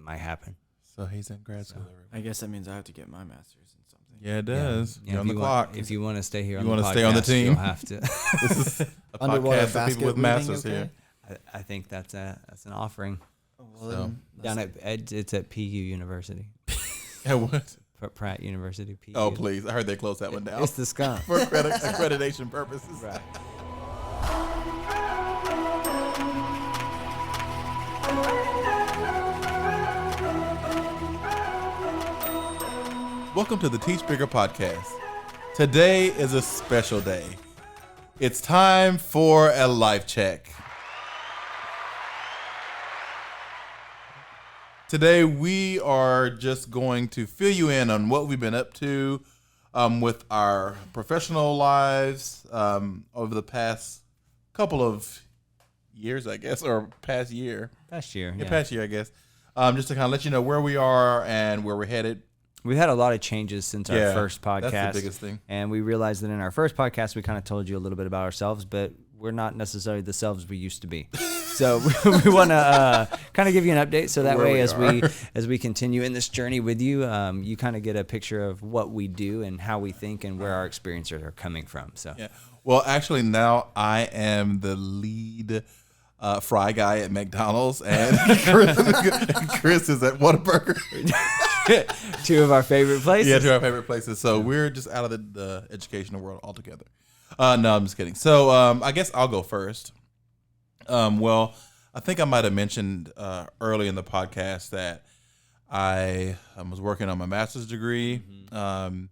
might happen. So he's in grad school. I guess that means I have to get my master's in something. Yeah, it does. Yeah, You're on the clock. If you want to stay here, You want to stay on the team. You'll have to. This is a Underwater podcast for people with basket masters weaving, here. I think that's an offering. Well, So, Down it's at PU University, yeah, what? Pratt University. PU. Oh, please. I heard they closed that one down It's the skunk. for accreditation purposes. Right. Welcome to the Teach Bigger podcast. Today is a special day. It's time for a life check. Today we are just going to fill you in on what we've been up to with our professional lives over the past couple of years, I guess, or past year. Past year, Past year, I guess. Just to kind of let you know where we are and where we're headed. We've had a lot of changes since our first podcast. That's the biggest thing. And we realized that in our first podcast, we kind of told you a little bit about ourselves, but we're not necessarily the selves we used to be. So we want to kind of give you an update, so that way as we continue in this journey with you, you kind of get a picture of what we do and how we think and where our experiences are coming from. So yeah. Well, actually, now I am the lead fry guy at McDonald's, and Chris is at Whataburger. Two of our favorite places. Yeah, two of our favorite places. So we're just out of the educational world altogether. No, I'm just kidding. So I guess I'll go first. Well, I think I might have mentioned early in the podcast that I was working on my master's degree. Mm-hmm.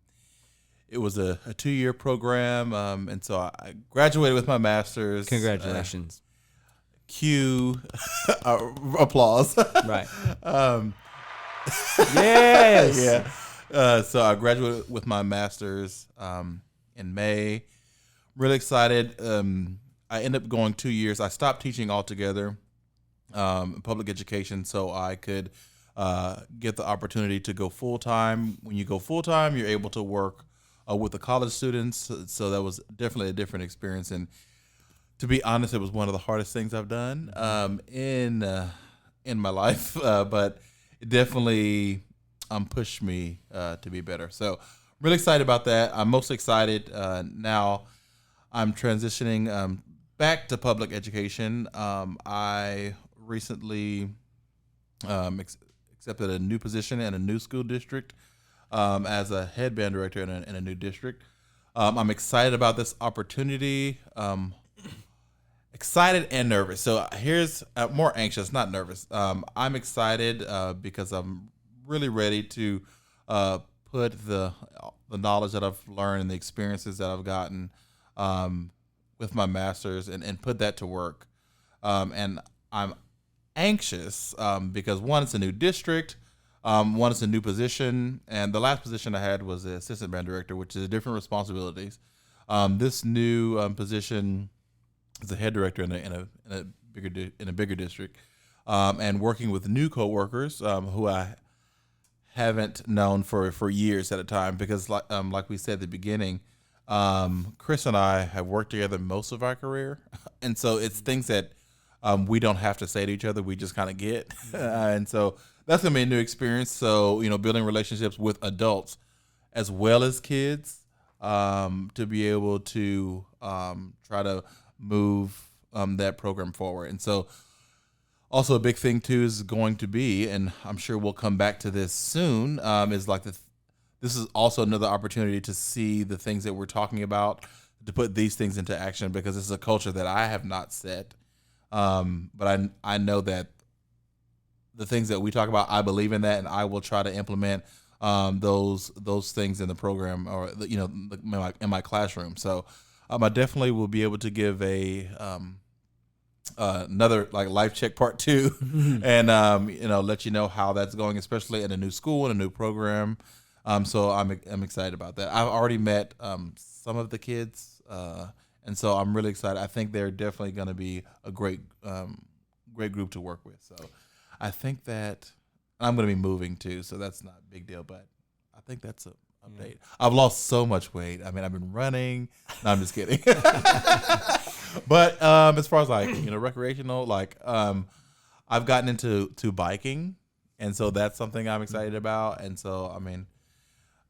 It was a 2-year program, and so I graduated with my master's. Congratulations. Cue applause. Right. Yes. Yeah. So I graduated with my master's in May. Really excited. I ended up going 2 years. I stopped teaching altogether in public education so I could get the opportunity to go full-time. When you go full-time, you're able to work with the college students. So that was definitely a different experience. And to be honest, it was one of the hardest things I've done in my life. But it definitely pushed me to be better. So really excited about that. I'm most excited now. I'm transitioning back to public education. I recently accepted a new position in a new school district as a head band director in a new district. I'm excited about this opportunity. Excited and nervous. So here's more anxious, not nervous. I'm excited because I'm really ready to put the knowledge that I've learned and the experiences that I've gotten with my master's and put that to work. And I'm anxious because one, it's a new district. One, it's a new position. And the last position I had was the assistant band director, which is different responsibilities. This new position is a head director in a bigger district, and working with new coworkers who I haven't known for years at a time, because like we said at the beginning, Chris and I have worked together most of our career, and so it's things that we don't have to say to each other, we just kind of get, and so that's gonna be a new experience. So building relationships with adults as well as kids, to be able to try to move that program forward. And so also a big thing too is going to be, and I'm sure we'll come back to this soon, is like this is also another opportunity to see the things that we're talking about, to put these things into action, because this is a culture that I have not set. But I know that the things that we talk about, I believe in that, and I will try to implement those things in the program, or in my classroom. So I definitely will be able to give another like life check part 2, and let you know how that's going, especially in a new school and a new program. So I'm excited about that. I've already met some of the kids, and so I'm really excited. I think they're definitely going to be a great group to work with. So I think that I'm going to be moving too, so that's not a big deal. But I think that's a update. I've lost so much weight. I mean, I've been running. No, I'm just kidding. But as far as recreational, I've gotten into biking. And so that's something I'm excited about. And so, I mean,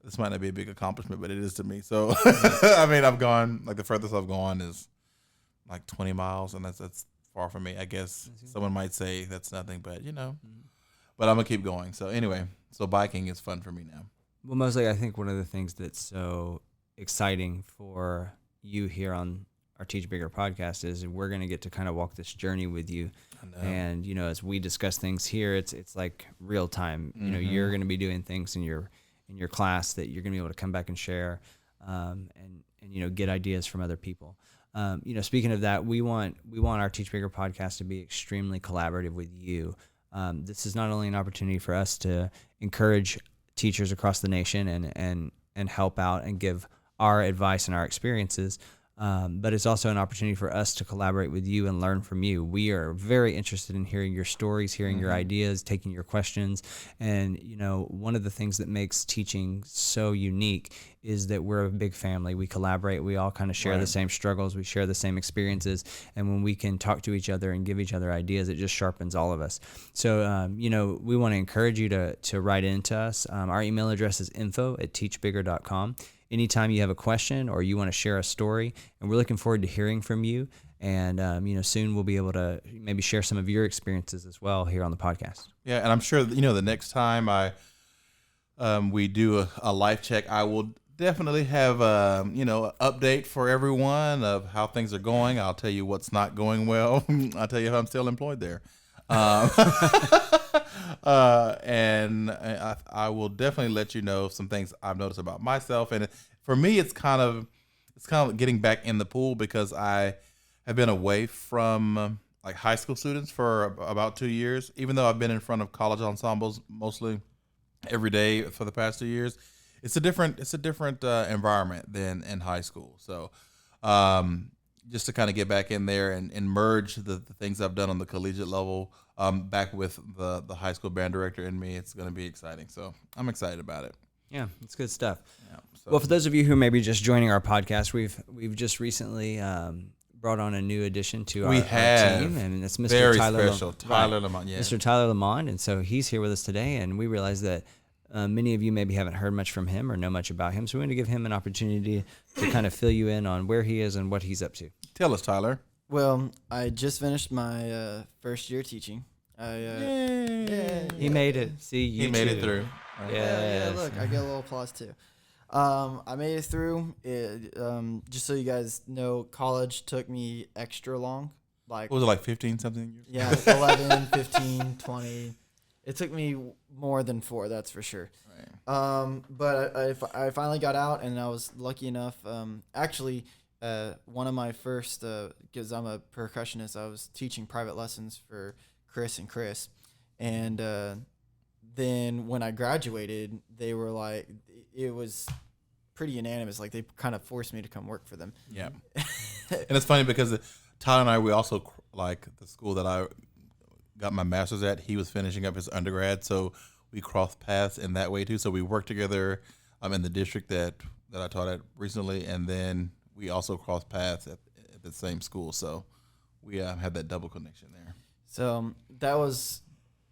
this might not be a big accomplishment, but it is to me. So, I mean, I've gone, like the furthest I've gone is like 20 miles, and that's far from me. I guess someone might say that's nothing, but but I'm going to keep going. So anyway, so biking is fun for me now. Well, mostly I think one of the things that's so exciting for you here on our Teach Bigger podcast is we're going to get to kind of walk this journey with you. And, you know, as we discuss things here, it's like real time. You know, you're going to be doing things in your class that you're going to be able to come back and share and you know, get ideas from other people. You know, speaking of that, we want our Teach Bigger podcast to be extremely collaborative with you. This is not only an opportunity for us to encourage teachers across the nation and help out and give our advice and our experiences, but it's also an opportunity for us to collaborate with you and learn from you. We are very interested in hearing your stories, hearing your ideas, taking your questions. And, you know, one of the things that makes teaching so unique is that we're a big family. We collaborate. We all kind of share the same struggles. We share the same experiences. And when we can talk to each other and give each other ideas, it just sharpens all of us. So, you know, we want to encourage you to write into us. Our email address is info@teachbigger.com. Anytime you have a question or you want to share a story, and we're looking forward to hearing from you. And, you know, soon we'll be able to maybe share some of your experiences as well here on the podcast. Yeah, and I'm sure, you know, the next time we do a life check, I will definitely have, you know, an update for everyone of how things are going. I'll tell you what's not going well. I'll tell you if I'm still employed there. And I will definitely let you know some things I've noticed about myself. And for me, it's kind of getting back in the pool because I have been away from like high school students for about 2 years, even though I've been in front of college ensembles mostly every day for the past 2 years. It's a different environment than in high school. So, just to kind of get back in there and merge the things I've done on the collegiate level back with the high school band director in me, it's going to be exciting. So I'm excited about it. Yeah, it's good stuff. Yeah, so. Well, for those of you who may be just joining our podcast, we've just recently brought on a new addition to our team, and it's Mr. Very Tyler special, Tyler Lamont. Yeah, Mr. Tyler Lamont, and so he's here with us today, and we realize that many of you maybe haven't heard much from him or know much about him, so we're going to give him an opportunity to kind of fill you in on where he is and what he's up to. Tell us, Tyler. Well, I just finished my first year teaching. Yay. He made it. See, you He made too. it through. Yeah, look, I get a little applause too. I made it through. Just so you guys know, college took me extra long. Like, What was it, like 15 something years? yeah, like 11, 15, 20. It took me more than 4, that's for sure. Right. But I finally got out, and I was lucky enough. Actually, one of my first, because I'm a percussionist, I was teaching private lessons for Chris and Chris. And then when I graduated, they were like, it was pretty unanimous. Like, they kind of forced me to come work for them. Yeah. And it's funny because Tyler and I, we also, like the school that I got my master's at, he was finishing up his undergrad. So we crossed paths in that way too. So we worked together in the district that I taught at recently. And then we also crossed paths at the same school. So we had that double connection there. So that was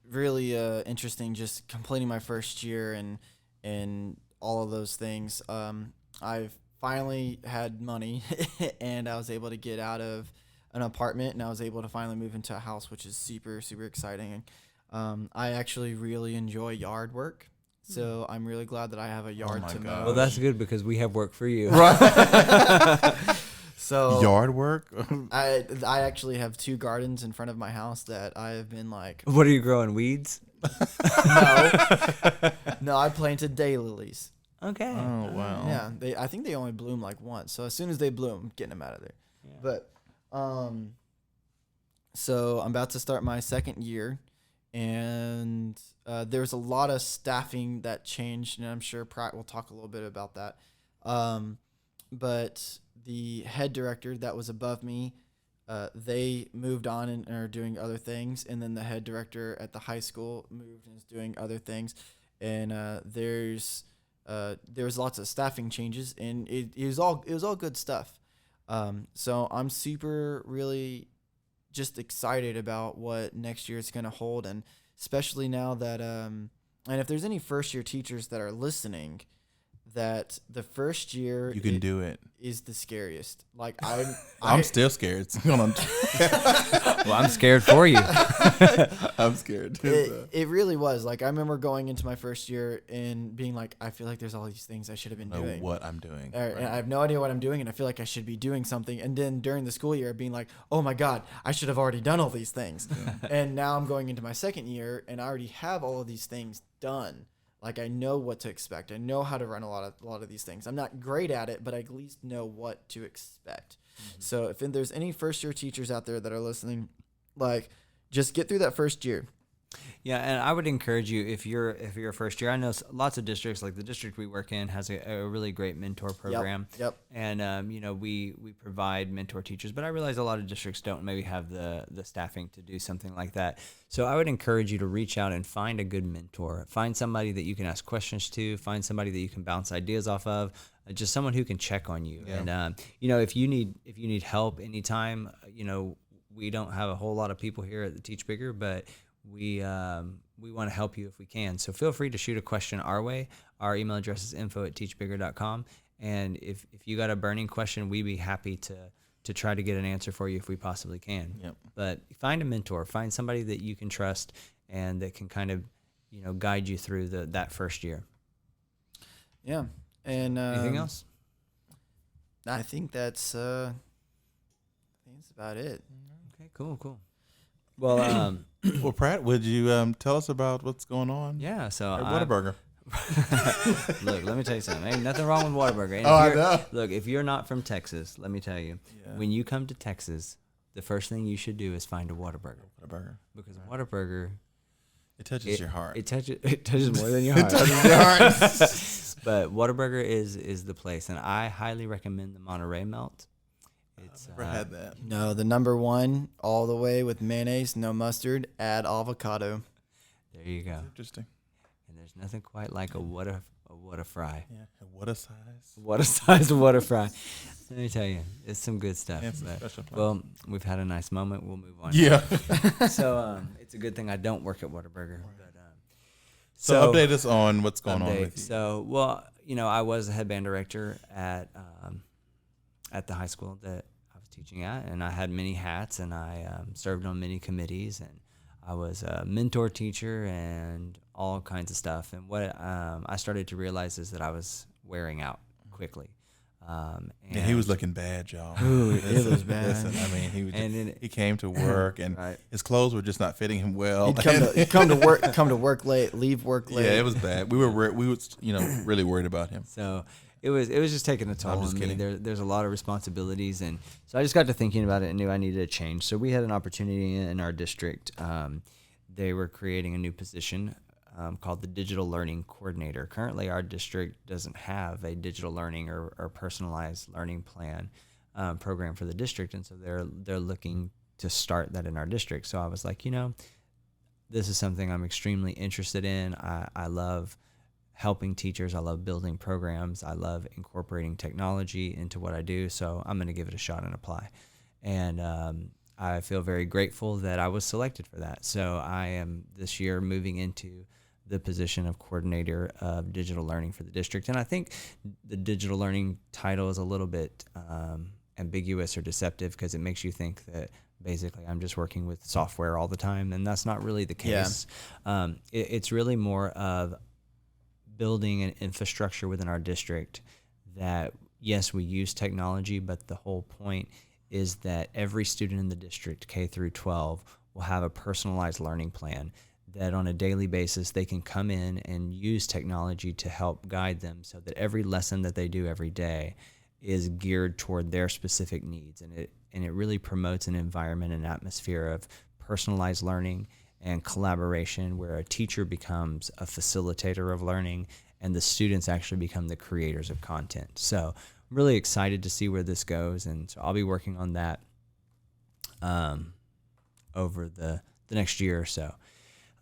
really interesting, just completing my first year and all of those things. I finally had money and I was able to get out of an apartment and I was able to finally move into a house, which is super, super exciting. I actually really enjoy yard work. So I'm really glad that I have a yard to mow. Well, that's good because we have work for you. Right. So yard work? I actually have 2 gardens in front of my house that I have been like. What are you growing, weeds? No, I planted daylilies. Okay. Oh, wow. Yeah, I think they only bloom like once. So as soon as they bloom, I'm getting them out of there. Yeah. But so I'm about to start my second year, and there's a lot of staffing that changed, and I'm sure Pratt will talk a little bit about that. But the head director that was above me, they moved on and are doing other things, and then the head director at the high school moved and is doing other things, and there was lots of staffing changes, and it was all good stuff. So I'm super really just excited about what next year is going to hold, and especially now that and if there's any first year teachers that are listening, that the first year You can do it. is the scariest. Like I'm still scared. It's going on. Well, I'm scared for you. I'm scared. It really was. Like I remember going into my first year and being like, I feel like there's all these things I should have been know doing. what I'm doing. And I have no idea what I'm doing, and I feel like I should be doing something. And then during the school year, being like, oh my God, I should have already done all these things. And now I'm going into my second year, and I already have all of these things done. Like I know what to expect. I know how to run a lot of these things. I'm not great at it, but I at least know what to expect. So if there's any first year teachers out there that are listening, like just get through that first year. Yeah, and I would encourage you if you're a first year. I know lots of districts, like the district we work in, has a really great mentor program. Yep. And we provide mentor teachers, but I realize a lot of districts don't maybe have the staffing to do something like that. So I would encourage you to reach out and find a good mentor. Find somebody that you can ask questions to. Find somebody that you can bounce ideas off of. Just someone who can check on you. Yeah. And if you need help anytime, we don't have a whole lot of people here at the Teach Bigger, but we want to help you if we can. So feel free to shoot a question our way. Our email address is info@teachbigger.com. And if you got a burning question, we'd be happy to try to get an answer for you if we possibly can. Yep. But find a mentor, find somebody that you can trust and that can kind of, guide you through that first year. Yeah. And anything else? I think that's about it. Okay, cool. Well, Well, Pratt, would you tell us about what's going on? yeah. So At Whataburger. Look, let me tell you something. Ain't nothing wrong with Whataburger. And I know. Look, if you're not from Texas, let me tell you, when you come to Texas, the first thing you should do is find a Whataburger. Whataburger. Because Whataburger, It touches your heart. It touches more than your heart. It touches your heart. But Whataburger is the place, and I highly recommend the Monterey Melt. I've never had that. No, the number one, all the way with mayonnaise, no mustard, add avocado. There you go. Interesting. And there's nothing quite like a what a fry. Yeah. And what a size. What a size of what a fry. Let me tell you, it's some good stuff. And some But, special place. well, we've had a nice moment. We'll move on. Yeah. So it's a good thing I don't work at Whataburger. But, So update us on what's going on with you. So, well, I was a head band director at the high school that I was teaching at, and I had many hats, and I served on many committees, and I was a mentor teacher and all kinds of stuff. And what I started to realize is that I was wearing out quickly. And he was looking bad, y'all. Ooh, it was bad. Listen, I mean, he came to work, and Right. his clothes were just not fitting him well. He'd come to work late, leave work late. Yeah, it was bad. We were really worried about him. So it was just taking a toll on me. There's a lot of responsibilities, and so I just got to thinking about it and knew I needed a change. So we had an opportunity in our district. They were creating a new position called the Digital Learning Coordinator. Currently, our district doesn't have a digital learning or personalized learning plan program for the district, and so they're looking to start that in our district. So I was like, this is something I'm extremely interested in. I love helping teachers. I love building programs. I love incorporating technology into what I do. So I'm going to give it a shot and apply. And I feel very grateful that I was selected for that. So I am this year moving into the position of coordinator of digital learning for the district. And I think the digital learning title is a little bit ambiguous or deceptive because it makes you think that basically I'm just working with software all the time. And that's not really the case. Yeah. It's really more of building an infrastructure within our district that, yes, we use technology, but the whole point is that every student in the district, K through 12, will have a personalized learning plan that on a daily basis they can come in and use technology to help guide them so that every lesson that they do every day is geared toward their specific needs. And it really promotes an environment and atmosphere of personalized learning and collaboration where a teacher becomes a facilitator of learning and the students actually become the creators of content. So I'm really excited to see where this goes, and so I'll be working on that over the next year or so.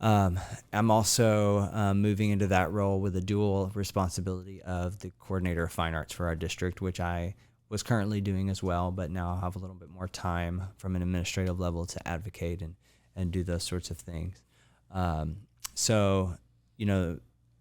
I'm also moving into that role with a dual responsibility of the coordinator of fine arts for our district, which I was currently doing as well, but now I'll have a little bit more time from an administrative level to advocate and do those sorts of things. So,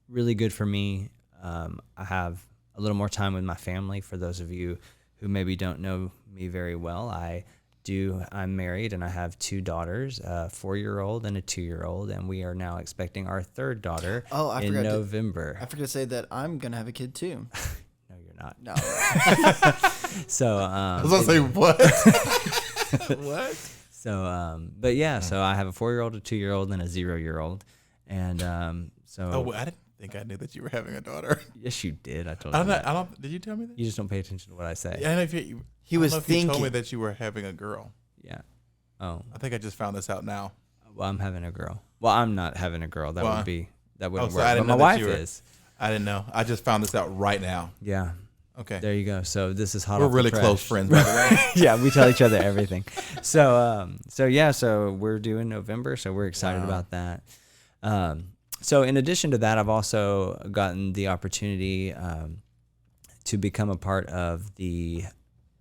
really good for me. I have a little more time with my family. For those of you who maybe don't know me very well, I'm married and I have 2 daughters, a 4-year-old and a 2-year-old, and we are now expecting our 3rd daughter in November. I forgot to say that I'm going to have a kid too. No, you're not. No. So, I was going to say, what? What? So, but yeah, so I have a 4-year-old, a 2-year-old, and a 0-year-old. And so. I didn't think I knew that you were having a daughter. Yes, you did. I told you. I don't. Did you tell me that? You just don't pay attention to what I say. Yeah, I know if you, he was thinking. You told me that you were having a girl. Yeah. Oh. I think I just found this out now. Well, I'm having a girl. Well, I'm not having a girl. That wouldn't work. So I didn't but my know wife that is. I didn't know. I just found this out right now. Yeah. Okay. There you go. So this is hot. We're off the really press. close friends, by the way. Yeah, we tell each other everything. So we're due in November, so we're excited about that. So in addition to that, I've also gotten the opportunity to become a part of the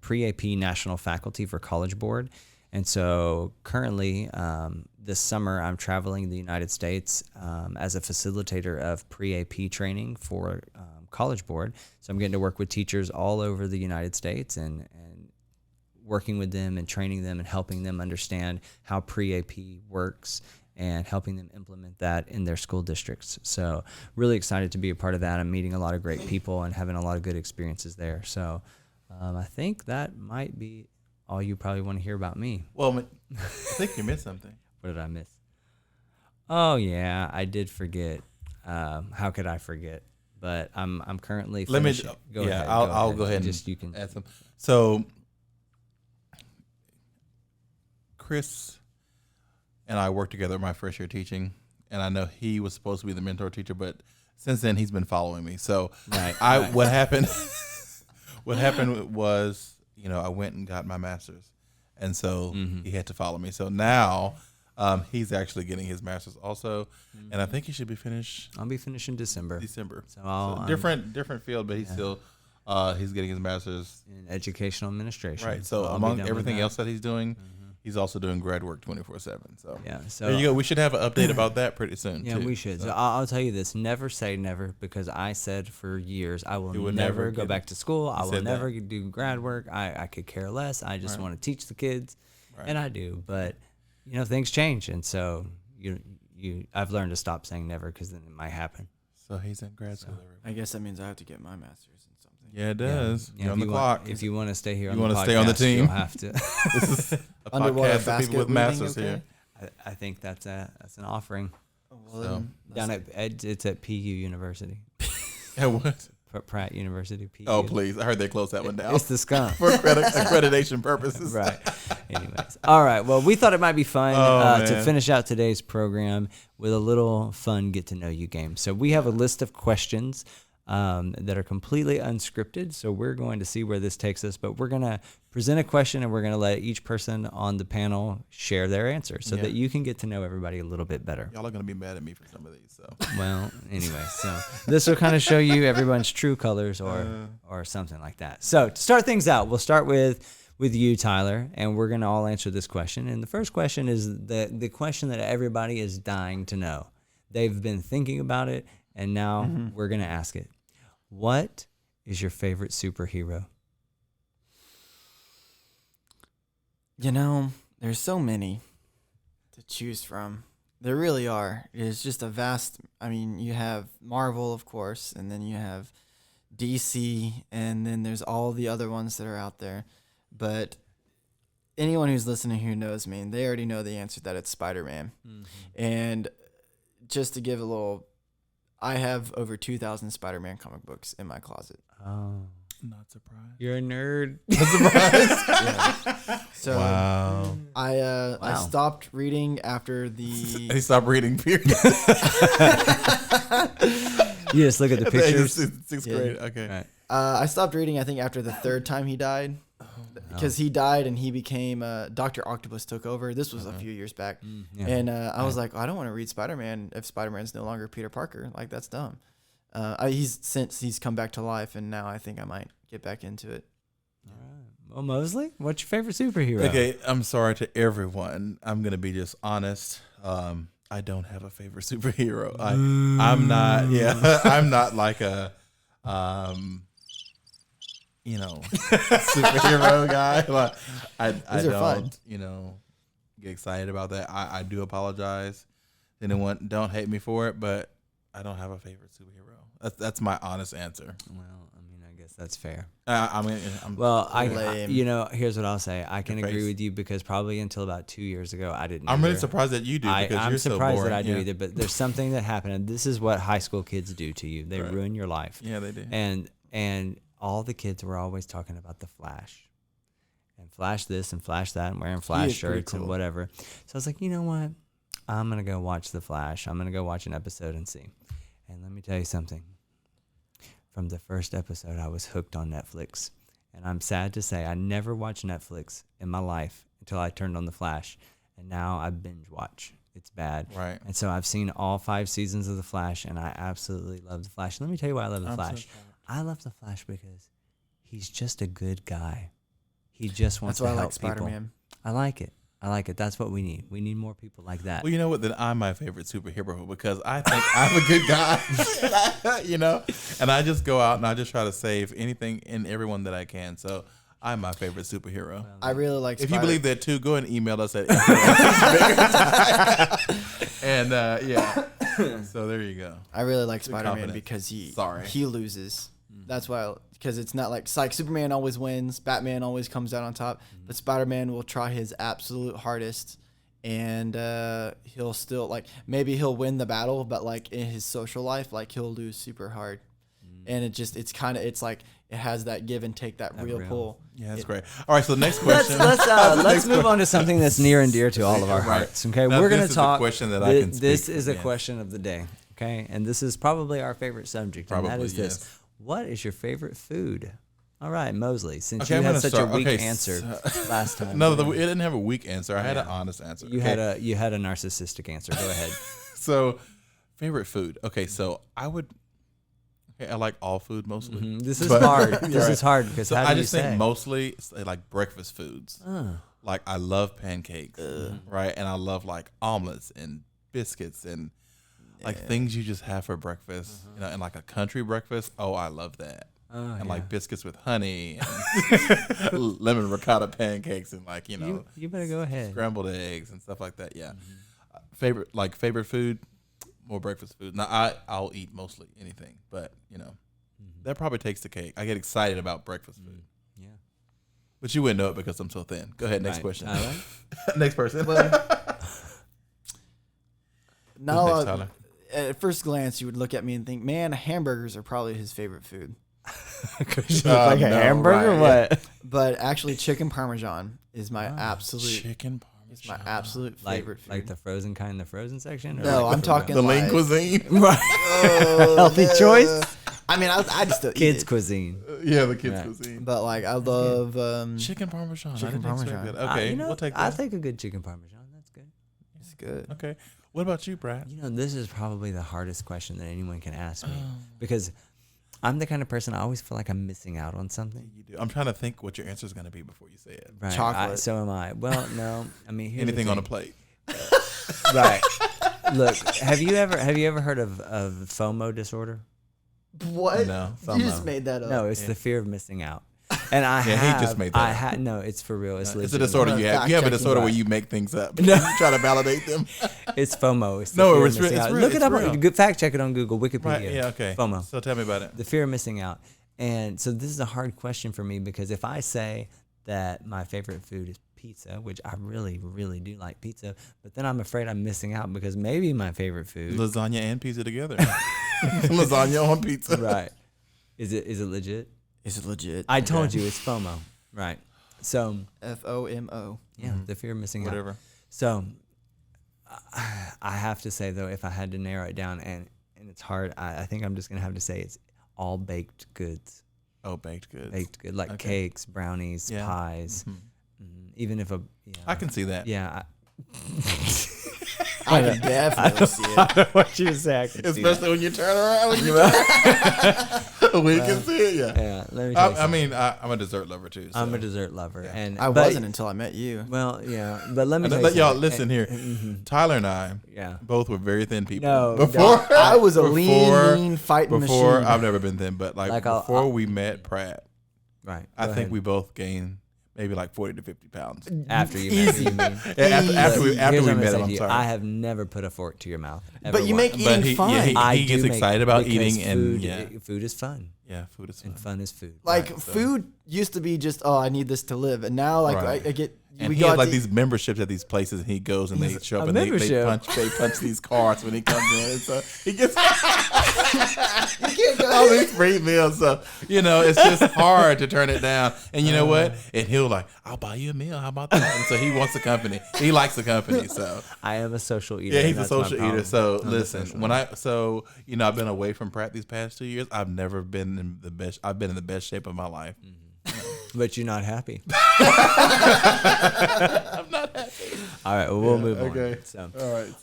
Pre-AP National Faculty for College Board. And so currently, this summer, I'm traveling the United States as a facilitator of Pre-AP training for College Board. So I'm getting to work with teachers all over the United States and working with them and training them and helping them understand how Pre-AP works and helping them implement that in their school districts. So really excited to be a part of that. I'm meeting a lot of great people and having a lot of good experiences there. So I think that might be all you probably want to hear about me. Well, I think you missed something. What did I miss? Oh yeah, I did forget. How could I forget? But I'm currently finishing. Go ahead. I'll go ahead and just you can add some. So Chris and I worked together my first year teaching, and I know he was supposed to be the mentor teacher, but since then he's been following me. So what happened? What happened was, I went and got my master's, and so he had to follow me. So now he's actually getting his master's also, and I think he should be finished. I'll be finished in December. So different field, but he's still he's getting his master's in educational administration. Right. So among everything else that he's doing, he's also doing grad work 24/7. So yeah. So there you go. We should have an update about that pretty soon. Yeah, we should. So I'll tell you this: never say never, because I said for years I will never go back to school. I will never do grad work. I could care less. I just want to teach the kids, and I do. But things change, and so I've learned to stop saying never, because then it might happen. So he's in grad school. I guess that means I have to get my master's in something. Yeah, it does. Yeah, you're on the clock. If you want to stay here, you want to stay on the team. You'll have to. This is a Underwater podcast for people with masters here. I think that's an offering. Well, Down it's at PU University. Yeah, what? Pratt University. PU. Oh, please! I heard they closed that one down. It's the skunk for accreditation purposes. Right. Anyways, all right. Well, we thought it might be fun to finish out today's program with a little fun get to know you game. So we have a list of questions that are completely unscripted. So we're going to see where this takes us, but we're going to present a question and we're going to let each person on the panel share their answer so that you can get to know everybody a little bit better. Y'all are going to be mad at me for some of these. So well, anyway, so this will kind of show you everyone's true colors or something like that. So to start things out, we'll start with you, Tyler, and we're going to all answer this question. And the first question is the question that everybody is dying to know. They've been thinking about it, and now we're going to ask it. What is your favorite superhero? There's so many to choose from. There really are. It's just a vast, you have Marvel, of course, and then you have DC, and then there's all the other ones that are out there. But anyone who's listening who knows me, they already know the answer, that it's Spider-Man. And just to give a little, I have over 2,000 Spider-Man comic books in my closet. Oh, not surprised. You're a nerd. Not surprised. So wow. I stopped reading after the. He stopped reading. Period. You just look at the pictures. Sixth grade. Okay. Right. I stopped reading, I think, after the 3rd time he died. Because he died and he became Dr. Octopus took over. This was a few years back. And I was like, I don't want to read Spider-Man if Spider-Man's no longer Peter Parker. Like, that's dumb. He's come back to life, and now I think I might get back into it. All right. Well, Mosley, what's your favorite superhero? Okay, I'm sorry to everyone. I'm going to be just honest. I don't have a favorite superhero. I'm not. Yeah, I'm not like a, superhero guy. Like, I These are fun. don't, get excited about that. I do apologize. Anyone, don't hate me for it, but I don't have a favorite superhero. That's my honest answer. Well, I mean, I guess that's fair. Lame. Here's what I'll say. I can Your agree face. with you because probably until about 2 years ago, I didn't. I'm really either. surprised that you do because I'm you're so surprised boring. that I do Yeah. either, but there's something that happened, and this is what high school kids do to you. They Right. ruin your life. Yeah, they do. And all the kids were always talking about the Flash, and Flash this and Flash that, and wearing Flash is pretty shirts and cool. whatever. So I was like, you know what? I'm gonna go watch the Flash. I'm gonna go watch an episode and see. And let me tell you something. From the first episode, I was hooked on Netflix. And I'm sad to say I never watched Netflix in my life until I turned on The Flash. And now I binge watch. It's bad. Right. And so I've seen all 5 seasons of The Flash, and I absolutely love The Flash. Let me tell you why I love The Flash. I love The Flash because he's just a good guy. He just wants That's why to I help like people. Spider-Man. I like it. That's what we need. We need more people like that. Well, you know what? Then I'm my favorite superhero because I think I'm a good guy, and I just go out and I just try to save anything and everyone that I can. So I'm my favorite superhero. I really like. If you believe that too, go and email us at and so there you go. I really like Spider-Man confidence. because Sorry. he loses. That's why, because it's not like Superman always wins, Batman always comes out on top, but Spider-Man will try his absolute hardest, and he'll still maybe he'll win the battle, but in his social life, he'll lose super hard, and it's like it has that give and take, that real pull. Yeah, that's great. All right, so the next question. Let's move on to something that's near and dear to all of our Right. hearts. Okay, Now, we're going this to is the talk. question that I can This speak is from, a yes. question of the day. Okay, and this is probably our favorite subject, and that Probably, is this: yes. what is your favorite food? All right, Mosley, since Okay, you I'm had gonna such start. a weak Okay, answer last time. No, it didn't have a weak answer. I had an honest answer. you Okay? had a narcissistic answer. Go ahead. So, favorite food. Okay, so I like all food mostly. This is But- hard. You're This right. is hard because So how do I you just say? think mostly it's like breakfast foods. Like I love pancakes, right? And I love like omelets and biscuits and like things you just have for breakfast, and like a country breakfast. Oh, I love that. And like biscuits with honey, and lemon ricotta pancakes, and you better go ahead. scrambled eggs and stuff like that. Yeah, favorite food, more breakfast food. Now I'll eat mostly anything, but that probably takes the cake. I get excited about breakfast food. Yeah. But you wouldn't know it because I'm so thin. Go ahead, next Right. question. Tyler? Next person. Now, Next, Tyler. at first glance, you would look at me and think, man, hamburgers are probably his favorite food. Like a no, hamburger? right, What? But actually, chicken parmesan is my absolute Chicken it's my parmesan. absolute Like favorite food. like the frozen kind, the frozen section? Or No, like I'm the talking The lean like- cuisine. Healthy choice? I mean, I just still Kids eat it. cuisine. Yeah, the kids' Right. cuisine. But I love Chicken parmesan. Chicken I didn't expect parmesan. that. Okay, You know, we'll take I that. think a good chicken parmesan. That's good. it's good. Okay. What about you, Brad? You know, this is probably the hardest question that anyone can ask me Oh. because I'm the kind of person I always feel like I'm missing out on something. You do. I'm trying to think what your answer is going to be before you say it. Right. Chocolate. So am I. Well, no. I mean, here's the Anything on a thing. plate. Right. Look, have you ever heard of FOMO disorder? What? No, You just FOMO. made that up. No, it's the fear of missing out. And I Yeah, have, he just made that up. no, it's for real. It's It's a legit. disorder I'm you gonna have. You have a fact-check disorder you. where you make things up. You try to validate them. It's FOMO. It's the No, fear of it's real- missing it's out. real- Look it it's up. real. Good fact check it on Google, Wikipedia. Right. Yeah. Okay. FOMO. So tell me about it. The fear of missing out. And so this is a hard question for me because if I say that my favorite food is pizza, which I really, really do like pizza, but then I'm afraid I'm missing out because maybe my favorite food. Lasagna and pizza together. Lasagna on pizza. Right. Is it legit? Is it legit? I told you it's FOMO. Right. So FOMO. yeah, the fear of missing out. Whatever. So I have to say though, if I had to narrow it down, and it's hard, I think I'm just gonna have to say it's all baked goods. Oh, baked goods. Baked good, like Okay. cakes, brownies, Yeah. pies. Even if I can see that. Yeah. I can definitely see it. I want you to say I can Especially when you turn around. We can see it. Yeah. Yeah. Let me tell you I mean, I'm a dessert lover too. So. I'm a dessert lover, and I wasn't until I met you. Well, yeah, but let me tell you y'all something. listen here. Tyler and I, Yeah. both were very thin people. No, before I was a lean fighting before machine. I've never been thin, but before we met Pratt, Right. I think we both gained maybe like 40 to 50 pounds. After you met me, you mean? After we Here's what I'm met gonna him, say I'm to you. sorry. I have never put a fork to your mouth. But you make eating fun. He gets excited about eating, and food is fun. Yeah, food is fun. And fun is food. Like Right, so- food used to be just, oh, I need this to live, and now like Right. I get. And we he go has out like to these memberships at these places, and he goes and they show a up and they membership? punch these cards when he comes in. And so he gets You can't go. all these free meals. So it's just hard to turn it down. And you know what? And he'll like, I'll buy you a meal. How about that? And so he wants the company. He likes the company. So I am a social eater. yeah, he's and a that's my social problem. eater. So I'm a listen, social I've been away from Pratt these past 2 years. I've never been in the best. I've been in the best shape of my life. But you're not happy. I'm not happy. All right, well, we'll move on. Okay. So,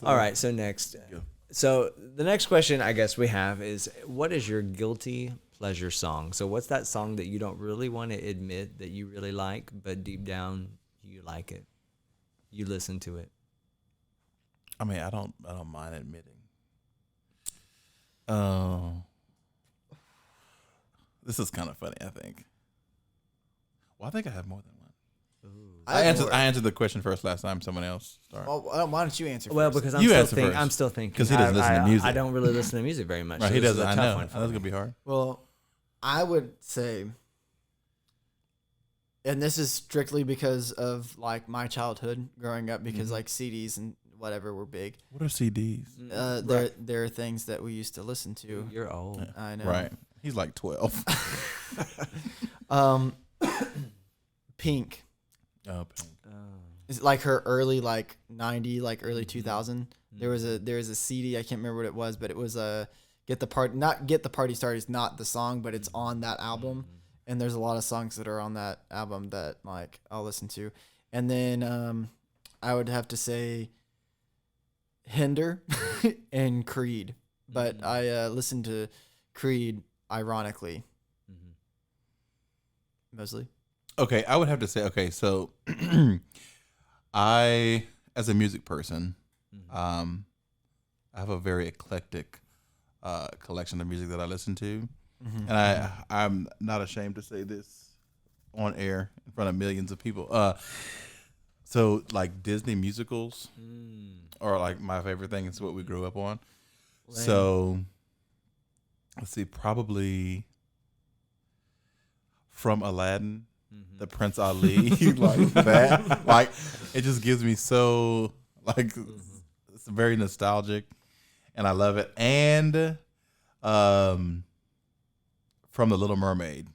All right. So next. Go. So the next question I guess we have is, what is your guilty pleasure song? So what's that song that you don't really want to admit that you really like, but deep down you like it? You listen to it. I mean, I don't mind admitting. This is kind of funny, I think. Well, I think I have more than one. I answered the question first last time. Someone else started. Well, why don't you answer? Well, first? because You I'm answer first. still thinking. Because he doesn't listen to music. I don't really listen to music very much. Right, so he this is doesn't. a I tough know. one for That's me. gonna be hard. Well, I would say, and this is strictly because of like my childhood growing up, because like CDs and whatever were big. What are CDs? There are things that we used to listen to. You're old. I know. Right. He's like 12. Pink. Oh, Pink. It's like her early like 90, like early 2000. There was a CD, I can't remember what it was, but it was a Get the Party Started is not the song, but it's on that album. And there's a lot of songs that are on that album that like I'll listen to. And then I would have to say Hinder and Creed. But I listened to Creed ironically. Mostly. Okay, I would have to say, okay, so I, as a music person, I have a very eclectic collection of music that I listen to. And I'm not ashamed to say this on air in front of millions of people. So like Disney musicals are like my favorite thing. It's what we grew up on. Lame. So let's see, probably from Aladdin, the Prince Ali, like that. Like it just gives me so like it's very nostalgic, and I love it. And from The Little Mermaid,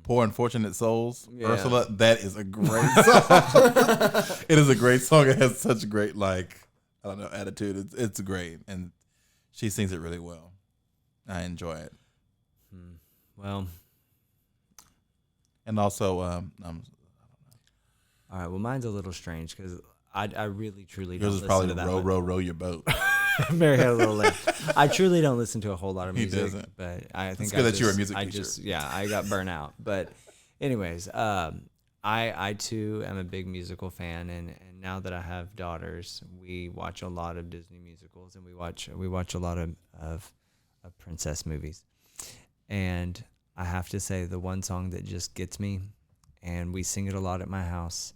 Poor Unfortunate Souls, Yeah. Ursula. That is a great song. It is a great song. It has such great attitude. It's great, and she sings it really well. I enjoy it. Well, and also, all right. Well, mine's a little strange because I really truly don't yours is listen probably to the that row your boat. Mary had a little late. I truly don't listen to a whole lot of He music, doesn't. but I think good I that you're a just- music I teacher. just I got burnt out. But anyways, I too am a big musical fan, and now that I have daughters, we watch a lot of Disney musicals, and we watch a lot of princess movies. And I have to say, the one song that just gets me, and we sing it a lot at my house,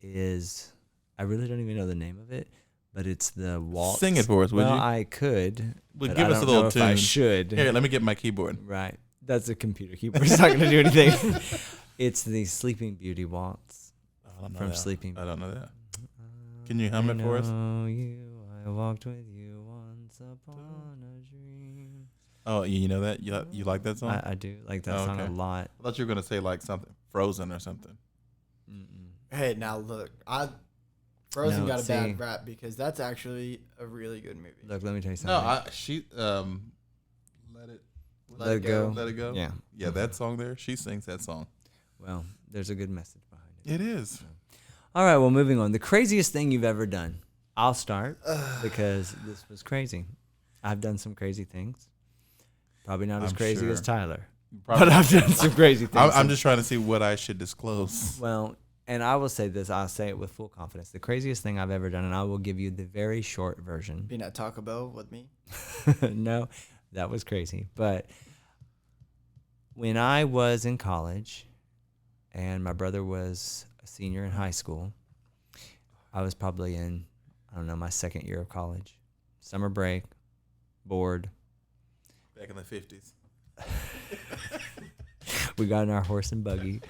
is, I really don't even know the name of it, but it's the waltz. Sing it for us, would well, you? I could. Well, but give I us a don't little know if I tune. should. Here, let me get my keyboard. Right. That's a computer keyboard. It's not going to do anything. It's the Sleeping Beauty waltz I don't know from that. Sleeping I don't know that. Can you hum it for us? I walked with you once upon a dream. Oh, you know that? You like that song? I do like that Oh, song okay. a lot. I thought you were gonna say like something Frozen or something. Hey, now look, Frozen No, got a see. bad rap because that's actually a really good movie. Look, let me tell you No, something. Let It Go. Let it go. Yeah. Yeah, that song there. She sings that song. Well, there's a good message behind it. It is. All right, well, moving on. The craziest thing you've ever done. I'll start because this was crazy. I've done some crazy things. Probably not as I'm crazy sure. as Tyler. Probably. But I've done some crazy things. I'm just trying to see what I should disclose. Well, and I will say this. I'll say it with full confidence. The craziest thing I've ever done, and I will give you the very short version. Being at Taco Bell with me. No, that was crazy. But when I was in college and my brother was a senior in high school, I was probably in, I don't know, my second year of college. Summer break, bored. Back in the 50s. We got in our horse and buggy.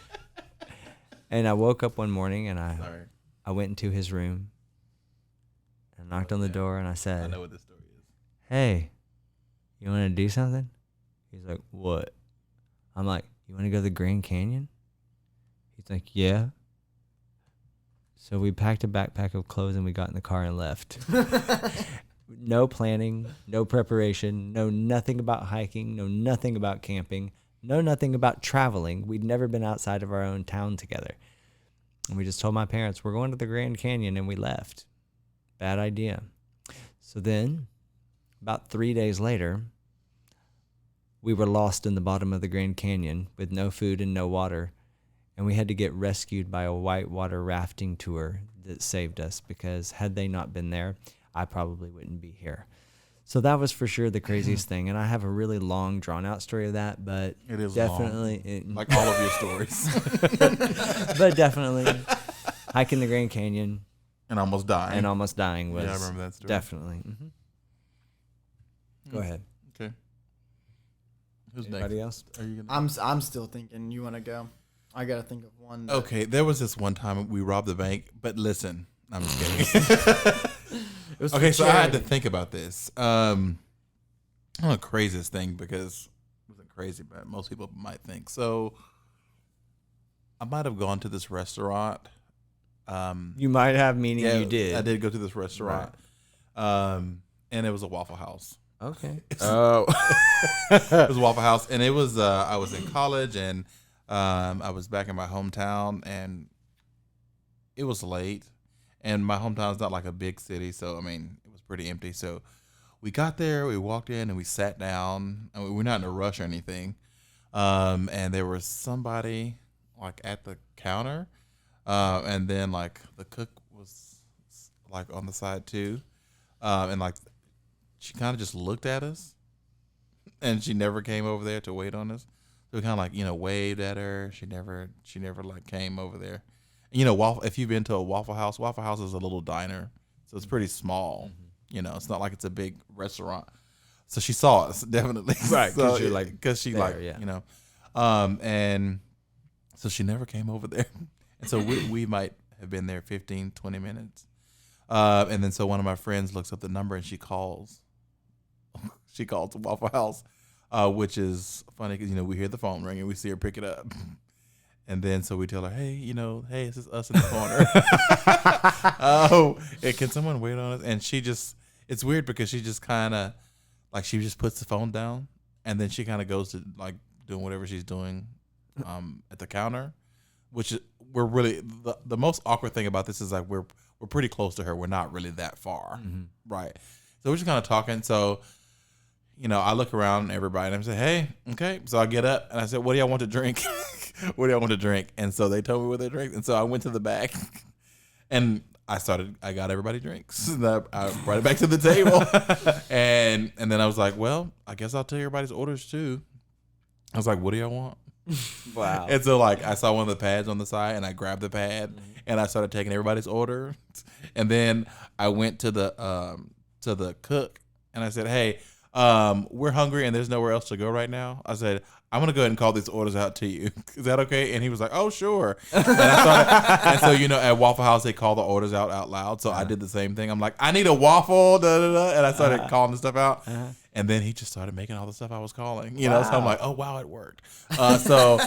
And I woke up one morning and I went into his room and knocked on the door and I I said, know what this story is. "Hey, you want to do something?" He's like, "What?" I'm like, "You want to go to the Grand Canyon?" He's like, "Yeah." So we packed a backpack of clothes and we got in the car and left. No planning, no preparation, no nothing about hiking, no nothing about camping, no nothing about traveling. We'd never been outside of our own town together. And we just told my parents, we're going to the Grand Canyon, and we left. Bad idea. So then, about 3 days later, we were lost in the bottom of the Grand Canyon with no food and no water. And we had to get rescued by a whitewater rafting tour that saved us, because had they not been there, I probably wouldn't be here. So that was for sure the craziest thing. And I have a really long, drawn-out story of that, but It is definitely... long. Like all of your stories. But definitely, hiking the Grand Canyon And almost dying. and almost dying was Yeah, I remember that story. definitely... Go ahead. Okay. Who's Anybody next? else? Are you gonna? I'm still thinking. You want to go? I gotta think of one. Okay, there was this one time we robbed the bank, but listen, I'm just kidding. It was Okay, for so I had to charity. think about this. I don't know the craziest thing, because it wasn't crazy, but most people might think. So I might have gone to this restaurant. You might have, meaning Yeah, you did. I did go to this restaurant. And it was a Waffle House. Okay. Oh. It was a Waffle House, and it was I was in college, and I was back in my hometown, and it was late, and my hometown is not like a big city, so I mean it was pretty empty. So we got there, we walked in, and we sat down. I mean, we're not in a rush or anything, and there was somebody like at the counter, and then like the cook was like on the side too, and like she kind of just looked at us, and she never came over there to wait on us. So we kind of like, waved at her. She never like came over there. And, if you've been to a Waffle House is a little diner, so it's pretty small. Mm-hmm. It's not like it's a big restaurant. So she saw us definitely, Right, 'cause So, you're, like, because she there, like, yeah. and so she never came over there, and so we might have been there 15, 20 minutes, and then so one of my friends looks up the number and she calls. She called the Waffle House, which is funny because we hear the phone ring and we see her pick it up, and then so we tell her, hey, hey, this is us in the corner. Oh, can someone wait on us? And it's weird because she just kind of like she just puts the phone down, and then she kind of goes to like doing whatever she's doing at the counter, which is we're really the most awkward thing about this is like we're pretty close to her. We're not really that far, right? So we're just kind of talking. So. I look around everybody and I say, hey, okay. So I get up and I said, what do y'all want to drink? What do y'all want to drink? And so they told me what they drink. And so I went to the back and I got everybody drinks. And I brought it back to the table. and then I was like, well, I guess I'll tell everybody's orders too. I was like, what do y'all want? Wow. And so like I saw one of the pads on the side and I grabbed the pad and I started taking everybody's order. And then I went to the cook and I said, hey, we're hungry and there's nowhere else to go right now. I said, I'm gonna go ahead and call these orders out to you. Is that okay? And he was like, oh, sure. And so at Waffle House they call the orders out loud. So I did the same thing. I'm like, I need a waffle, da, da, da. And I started calling the stuff out. And then he just started making all the stuff I was calling. So I'm like, oh wow, it worked. So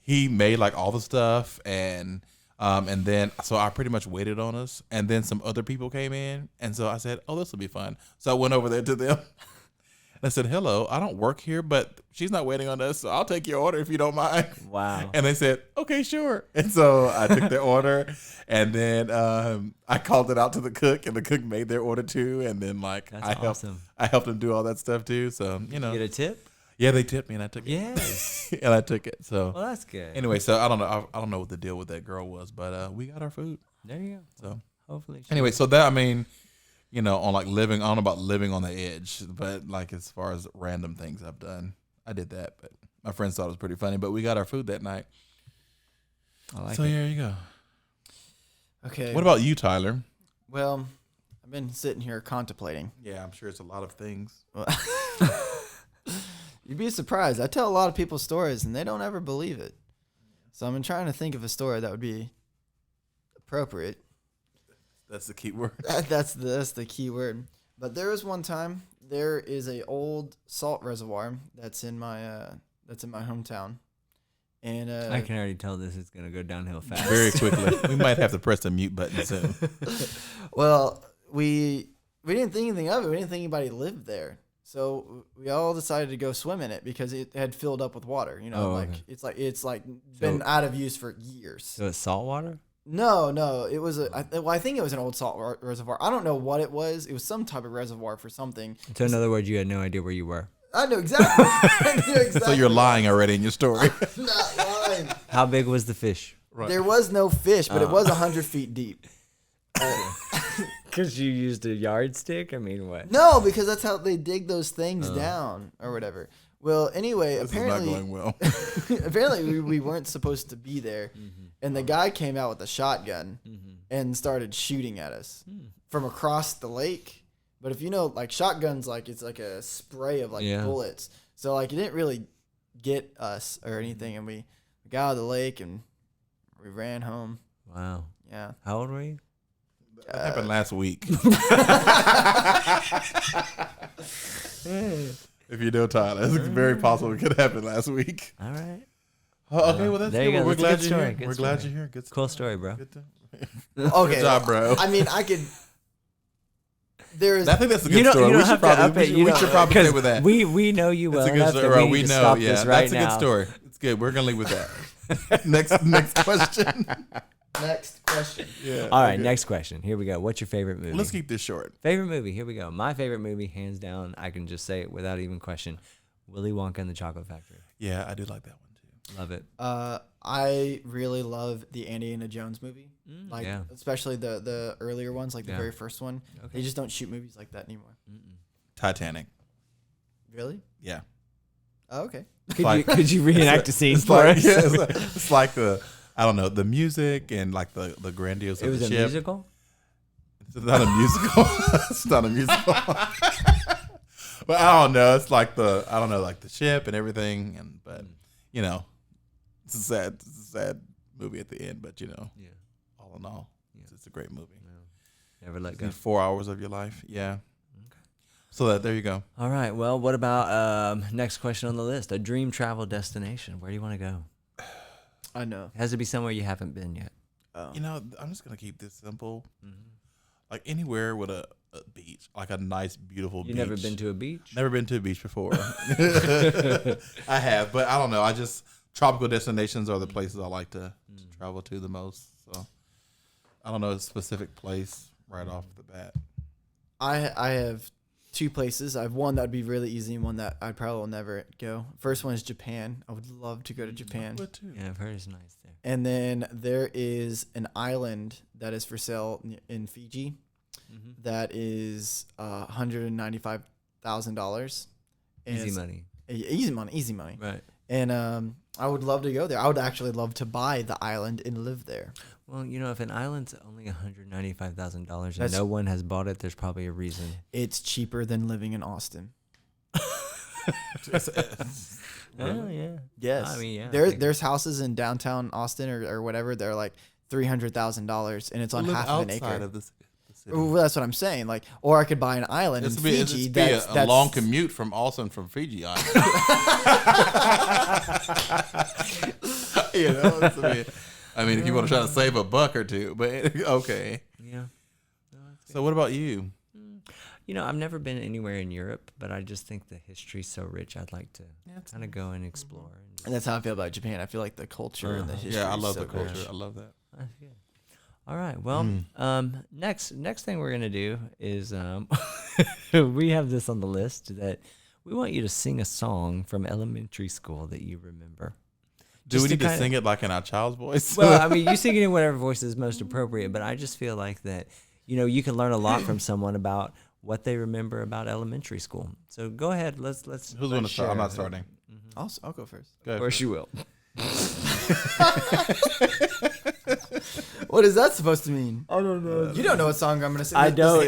he made like all the stuff and then so I pretty much waited on us, and then some other people came in, and so I said, oh, this will be fun. So I went over there to them and I said, hello, I don't work here, but she's not waiting on us, so I'll take your order if you don't mind. Wow. And they said, okay, sure. And so I took their order, and then I called it out to the cook, and the cook made their order too, and then like That's awesome. I helped them do all that stuff too. So Get a tip? Yeah, they tipped me and I took it. Yes. And I took it. So Well, that's good. anyway, so I don't know. I don't know what the deal with that girl was, but we got our food. There you go. So Hopefully. anyway, so that, I mean, you know, on like living, I don't know about living on the edge, but like as far as random things I've done, I did that. But my friends thought it was pretty funny. But we got our food that night. I like So it. there you go. Okay. What about you, Tyler? Well, I've been sitting here contemplating. Yeah, I'm sure it's a lot of things. You'd be surprised. I tell a lot of people stories, and they don't ever believe it. So I'm trying to think of a story that would be appropriate. That's the key word. That's the key word. But there was one time. There is a old salt reservoir that's in my hometown, and I can already tell this is gonna go downhill fast. Very quickly. We might have to press the mute button soon. well, we didn't think anything of it. We didn't think anybody lived there. So we all decided to go swim in it because it had filled up with water. You know, Oh, like okay. it's been out of use for years. So it's salt water? No, it was I think it was an old salt reservoir. I don't know what it was. It was some type of reservoir for something. So in other words, you had no idea where you were. I know exactly. I knew exactly. So you're lying already in your story. I'm not lying. How big was the fish? Right. There was no fish, but it was 100 feet deep. Because you used a yardstick? I mean, what? No, because that's how they dig those things down or whatever. Well, anyway, This apparently, is not going well. apparently we weren't supposed to be there, and the guy came out with a shotgun and started shooting at us from across the lake. But if you know, like shotguns, like it's like a spray of like bullets, so like it didn't really get us or anything, and we got out of the lake and we ran home. Wow. Yeah. How old were you? That happened last week. If you know Tyler, it's very possible it could happen last week. All right. Oh, okay, well that's There you good. go. We're That's a glad good you're story. here. Good We're glad story. you're here. Good Cool stuff. story, bro. Good time. Okay. Good job, bro. I mean, I could. There is. I think that's a good story. We should probably stay with that. We know you well That's a good enough story. that we We need to know. stop Yeah, this right that's a now. good story. It's good. We're gonna leave with that. Next question. Next question. Yeah. All right, okay. next question. Here we go. What's your favorite movie? Let's keep this short. Favorite movie. Here we go. My favorite movie, hands down. I can just say it without even question. Willy Wonka and the Chocolate Factory. Yeah, I do like that one too. Love it. I really love the Indiana Jones movie. Like yeah. especially the earlier ones, like the Yeah. very first one. Okay. They just don't shoot movies like that anymore. Titanic. Really? Yeah. Oh, okay. Could you reenact a scene It's for like, us? yeah, it's like the, I don't know, the music and like the grandiose It of was the a ship. musical? It's not a musical. It's not a musical. But I don't know. It's like like the ship and everything. But you know, it's a sad movie at the end. But you know, Yeah. all in all, it's a great movie. Never let go. 4 hours of your life. Yeah. So there you go. All right. Well, what about next question on the list? A dream travel destination. Where do you want to go? I know. It has to be somewhere you haven't been yet. You know, I'm just gonna keep this simple. Like anywhere with a beach, like a nice, beautiful beach. You never been to a beach? Never been to a beach before. I have, but I don't know. Tropical destinations are the places I like to travel to the most. So I don't know a specific place right off the bat. I have two places. I have one that would be really easy and one that I probably will never go. First one is Japan. I would love to go to Japan. Would too. Yeah, I've heard it's nice there. And then there is an island that is for sale in Fiji that is $195,000. Easy money. Easy money. Right. And I would love to go there. I would actually love to buy the island and live there. Well, you know, if an island's only $195,000 and That's- no one has bought it, there's probably a reason. It's cheaper than living in Austin. Oh, yeah. Yes. I mean, yeah. There's houses in downtown Austin or whatever. They're like $300,000 and it's on half of an acre. Of the city. Well, that's what I'm saying. Like, or I could buy an island in Fiji. It's a long commute from Austin from Fiji Island. You know, I mean, if you want to try to save a buck or two, but okay. Yeah. So what about you? You know, I've never been anywhere in Europe, but I just think the history's so rich. I'd like to kind of go and explore. And that's how I feel about Japan. I feel like the culture and the history. Yeah, I is love so the culture. rich. I love that. That's good. All right. Well, next thing we're gonna do is we have this on the list that we want you to sing a song from elementary school that you remember. Do we need to sing it like in our child's voice? Well, I mean, you sing it in whatever voice is most appropriate, but I just feel like that, you can learn a lot from someone about what they remember about elementary school. So go ahead. Let's. Who's going to start? I'm not starting. I'll go first. Go Of course you will. What is that supposed to mean? I don't know. You don't know what song I'm gonna sing. I don't.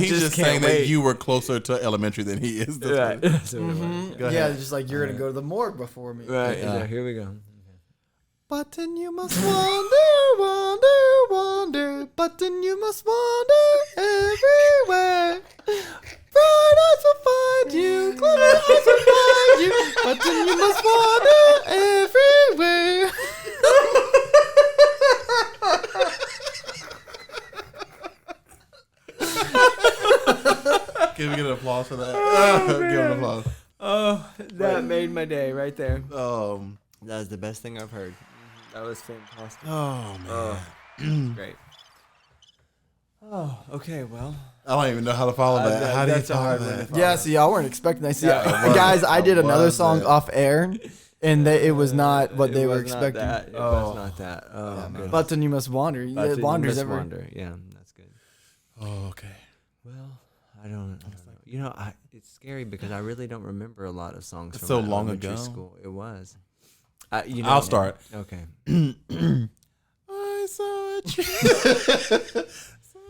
He's just saying that you were closer to elementary than he is. Right. Yeah, just like you're gonna go to the morgue before me. Right. So here we go. Button, you must wander, wander, wander. Button, you must wander everywhere. Bright eyes will find you, glitter eyes will find you. Button, you must wander everywhere. Can we get an applause for that? Give him an applause. Oh, that made my day right there. That That was the best thing I've heard. That was fantastic. Oh man, Great. Oh, okay. Well, I don't even know how to follow that. How do you that's a follow hard one to that? follow. Yeah, see, y'all weren't expecting that. See, Yeah, guys, I did another song that? off air, and it was not what It they were was not expecting. that. It was not that. Oh, goodness. Button, you must wander. Button, It you wanders must ever. wander. Yeah, that's good. Oh, okay. Well, I don't know. It's scary because I really don't remember a lot of songs. It's from so long elementary ago. School. It was. I'll start. Okay. I saw a tree.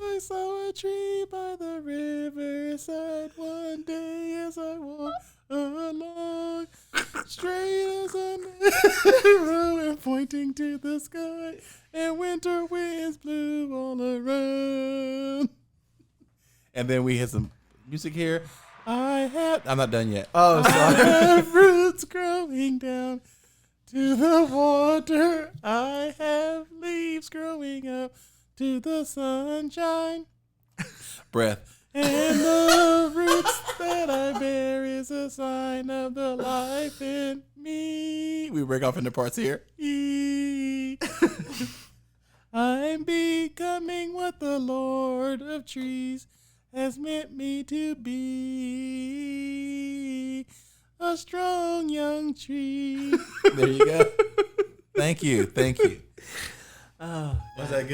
I saw a tree by the riverside one day as I walked along, straight as an arrow and pointing to the sky, and winter winds blew all around. And then we had some music here. I'm not done yet. Oh, I sorry. have roots growing down to the water. I have leaves growing up to the sunshine. Breath. And the roots that I bear is a sign of the life in me. We break off into parts here. I'm becoming what the Lord of Trees has meant me to be. A strong young tree. There you go. Thank you. Oh, Was that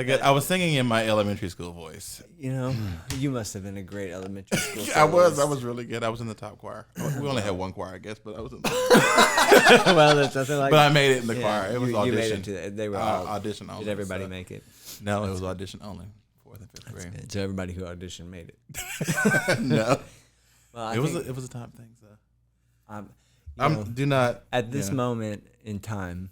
good? I was singing in my elementary school voice. you must have been a great elementary school. I soloist. was really good. I was in the top choir. We only had one choir, I guess, but I was in the Well, that's nothing like. But I made it in the Yeah, choir. It was you made audition. it to that. They were all Audition only. Did everybody so- make it? No, it was audition only. 4th and 5th grade. Good. So everybody who auditioned made it. No. Well, It was a top thing, so. do not at this moment in time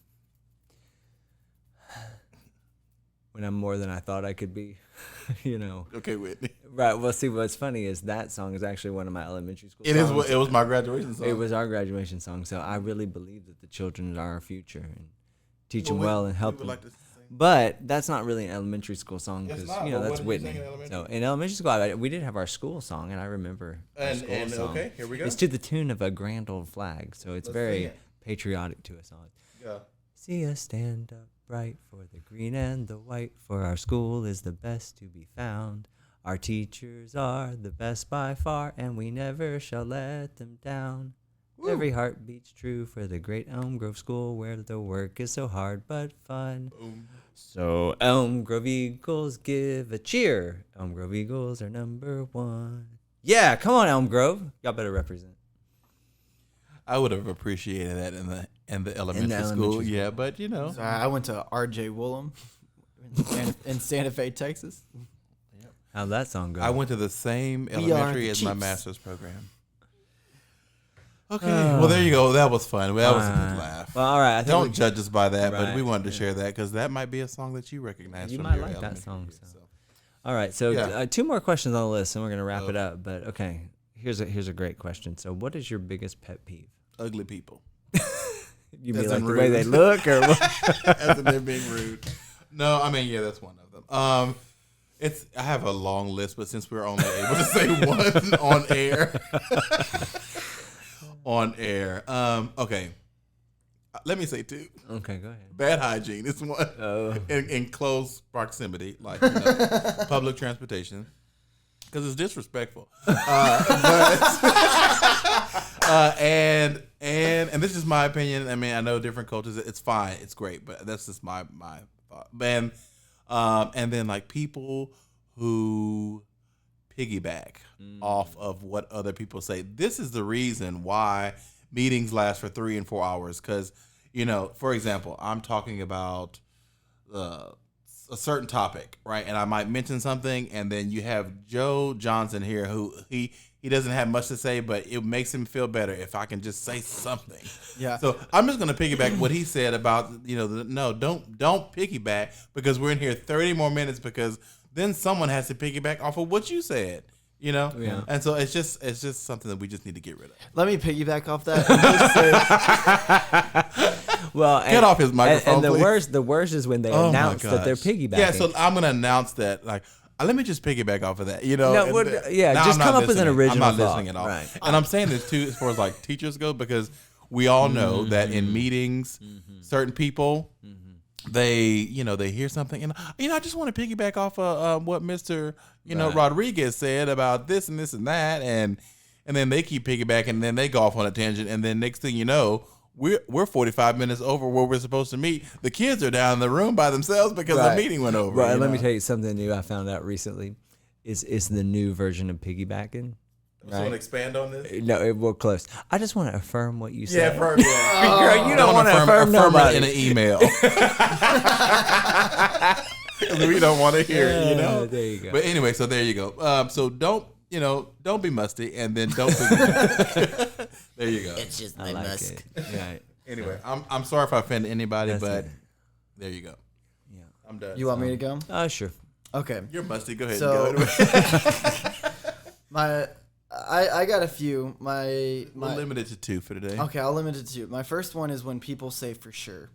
when I'm more than I thought I could be. Okay, Whitney. Right. Well, see, what's funny is that song is actually one of my elementary school It is. songs. It was my graduation song. It was our graduation song. So I really believe that the children are our future and teach them well and help them. But that's not really an elementary school song It's because not, but that's what did you Whitney. sing in elementary? So in elementary school, we did have our school song, and I remember our school song. Okay, here we go. It's to the tune of a grand old flag, so it's Let's very sing it. patriotic to us all. Yeah. See us stand upright for the green and the white, for our school is the best to be found. Our teachers are the best by far, and we never shall let them down. Woo. Every heart beats true for the great Elm Grove School, where the work is so hard but fun. Boom. So Elm Grove Eagles, give a cheer. Elm Grove Eagles are number one. Yeah, come on, Elm Grove. Y'all better represent. I would have appreciated that in the elementary school. Yeah, but So I went to R.J. Woolham in Santa Fe, Texas. How'd that song go? I went to the same We are elementary the as my Chiefs. master's program. Okay, well there you go. That was fun. That was a good laugh. Well, all right. I think Don't judge us by that, but Right, we wanted to share that because that might be a song that you recognize. You from might your like that elementary song, years, so. All right, so Yeah. 2 more questions on the list, and we're gonna wrap it up. But okay, here's a great question. So, what is your biggest pet peeve? Ugly people. You As mean like in the way they rude. look, or what? As in they're being rude. No, I mean, yeah, that's one of them. I have a long list, but since we're only able to say one on air. On air. Okay. Let me say 2. Okay, go ahead. Bad hygiene is one. Oh. In close proximity, like public transportation, because it's disrespectful. And this is my opinion. I mean, I know different cultures. It's fine. It's great, but that's just my thought. And then like people who piggyback off of what other people say. This is the reason why meetings last for 3 and 4 hours. Because, for example, I'm talking about a certain topic, right? And I might mention something, and then you have Joe Johnson here who he doesn't have much to say, but it makes him feel better if I can just say something. Yeah. So I'm just going to piggyback what he said about, don't piggyback, because we're in here 30 more minutes, because then someone has to piggyback off of what you said. Yeah. And so it's just something that we just need to get rid of. Let me piggyback off that. And just say, Well, Get off his microphone, And please. the worst is when they Oh my announce that they're gosh. piggybacking. Yeah, so I'm going to announce that. Like, let me just piggyback off of that. No, and well, yeah, now just I'm come not up with an listening. original I'm not thought. listening at all. Right. And I'm saying this too, as far as like teachers go, because we all know that in meetings, certain people, they hear something, and I just want to piggyback off of what Mr. Rodriguez said about this and this and that, and then they keep piggybacking, and then they go off on a tangent, and then next thing you know, we're 45 minutes over where we're supposed to meet. The kids are down in the room by themselves because the meeting went over. Right. Let me tell you something new I found out recently. It's the new version of piggybacking. So want to expand on this? No, we're close. I just want to affirm what you said. Girl, You don't want to affirm nobody. in an email. We don't want to hear it, There you go. But anyway, so there you go. So don't be musty, and then don't. There you go. it's just I my like musk. it. Right. Anyway, I'm sorry if I offended anybody, That's but it. there you go. Yeah. I'm done. You want me to go? Sure. Okay. You're musty. Go ahead. So- And go. I got a few. We're We're limited to 2 for today. Okay, I'll limit it to 2. My first one is when people say for sure.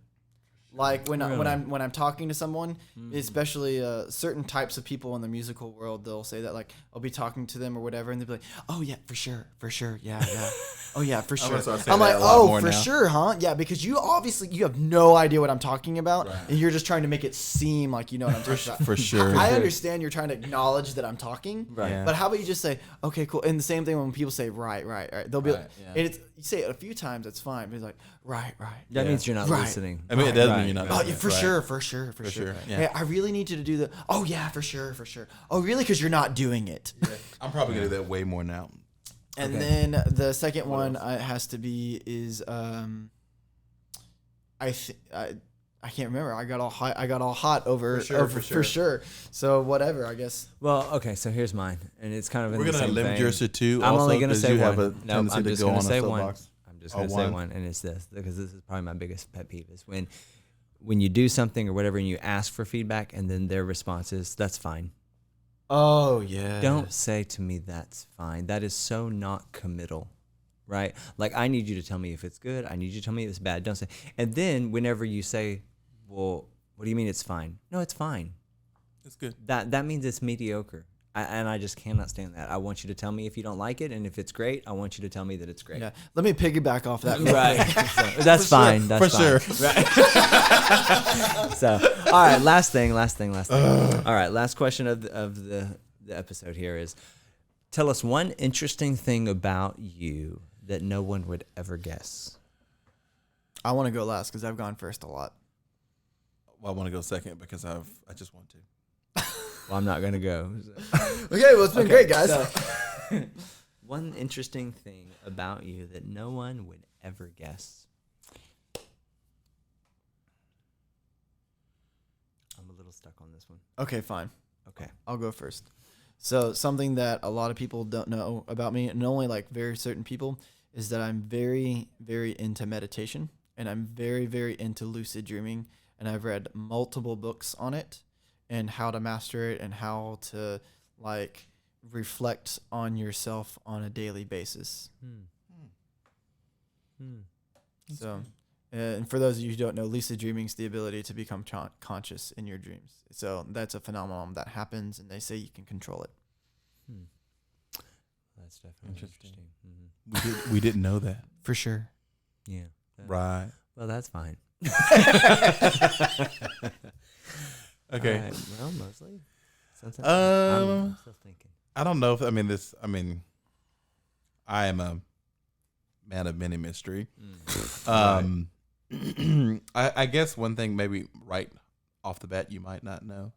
Like when I'm talking to someone, especially certain types of people in the musical world, they'll say that, like, I'll be talking to them or whatever, and they'll be like, "Oh yeah, for sure, yeah, oh yeah, for sure." I'm like, "Oh, for sure, huh? Yeah," because you have no idea what I'm talking about, and you're just trying to make it seem like you know what I'm talking about. For sure. I understand you're trying to acknowledge that I'm talking, Right. Yeah. but how about you just say, "Okay, cool." And the same thing when people say, "Right," they'll be, Right, like, yeah. and it's, you say it a few times, that's fine, but it's like, "Right." That means you're not Right. listening. I mean, it does Right. mean you're not. Oh, doing yeah, it. for Right. sure, for sure. sure, yeah. Hey, I really need you to do the. Oh yeah, for sure. Oh really? Because you're not doing it. I'm probably gonna do that way more now. And Okay. then the second one has to be is I can't remember. I got all hot over for sure. So whatever, I guess. Well, okay, so here's mine, and it's kind of in We're the gonna same limit vein. yours to 2. I'm also, only going to 'cause say you one. have a No, tendency I'm to just go going on to a say one. soapbox. I'm just going to say one. one, and it's this, because this is probably my biggest pet peeve, is when you do something or whatever and you ask for feedback and then their response is, "That's fine." Oh yeah. Don't say to me, "That's fine." That is so not committal, right? Like, I need you to tell me if it's good. I need you to tell me if it's bad. Don't say. And then whenever you say, "Well, what do you mean it's fine?" No, it's fine. It's good. That means it's mediocre. And I just cannot stand that. I want you to tell me if you don't like it, and if it's great, I want you to tell me that it's great. Yeah. Let me piggyback off that. Right. So, that's fine. That's For fine. sure. Right. So, all right. Last thing. All right. Last question of the episode here is: tell us one interesting thing about you that no one would ever guess. I want to go last because I've gone first a lot. Well, I want to go second because I just want to. Well, I'm not gonna go. Okay, well, it's been great, guys. So, one interesting thing about you that no one would ever guess. I'm a little stuck on this one. Okay, fine. Okay. I'll go first. So something that a lot of people don't know about me, and only like very certain people, is that I'm very, very into meditation, and I'm very, very into lucid dreaming, and I've read multiple books on it and how to master it and how to like reflect on yourself on a daily basis. So, and for those of you who don't know, lucid dreaming is the ability to become conscious in your dreams. So that's a phenomenon that happens, and they say you can control it. That's definitely interesting. We didn't know that. For sure. Yeah. Right. Well, that's fine. Okay. All right, well, mostly. Something. I'm still thinking. I don't know if I am a man of many mystery. Right. I guess one thing maybe right off the bat you might not know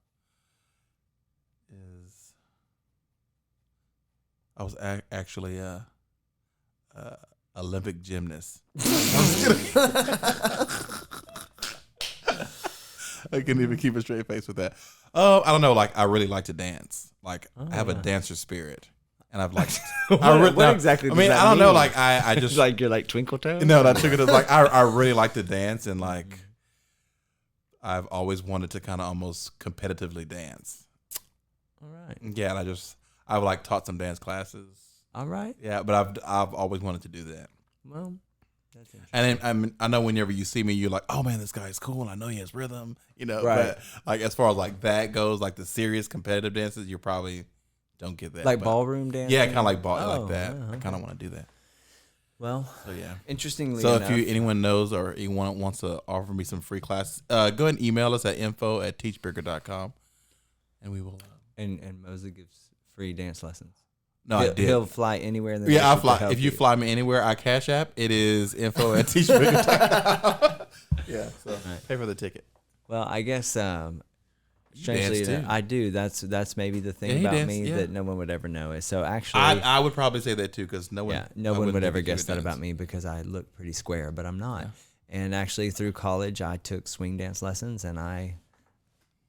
is I was actually a Olympic gymnast. I couldn't even keep a straight face with that. I don't know. Like, I really like to dance. Like, I have a dancer spirit, and I've like. What exactly? I mean, I don't know. Like, I just like you're like Twinkle Toes. no, not Twinkle Toes. Like, I really like to dance, and like, I've always wanted to kind of almost competitively dance. All right. Yeah, and I've like taught some dance classes. All right. Yeah, but I've always wanted to do that. Well, that's interesting. And then I know whenever you see me, you're like, oh man, this guy's cool. I know he has rhythm, you know. Right. But like as far as like that goes, like the serious competitive dances, you probably don't get that. Like but, ballroom dancing. yeah, kind of like like that. Okay. I kind of want to do that. Well, So yeah. interestingly So enough, if anyone knows or anyone wants to offer me some free classes, go ahead and email us at info@teachbigger.com, and we will. and Mosley gives free dance lessons. No, I did. He'll fly anywhere in the Yeah, I'll nation to fly. help If you fly me anywhere, I Cash App. It is info@teachbigger.com. Yeah, so pay for the ticket. Well, I guess strangely, dance too. I do. That's maybe the thing Yeah, he about danced, me yeah. that no one would ever know. Is so actually, I would probably say that too because no one. yeah, no I one would wouldn't ever think you guess that dance. about me because I look pretty square, but I'm not. Yeah. And actually, through college, I took swing dance lessons, and I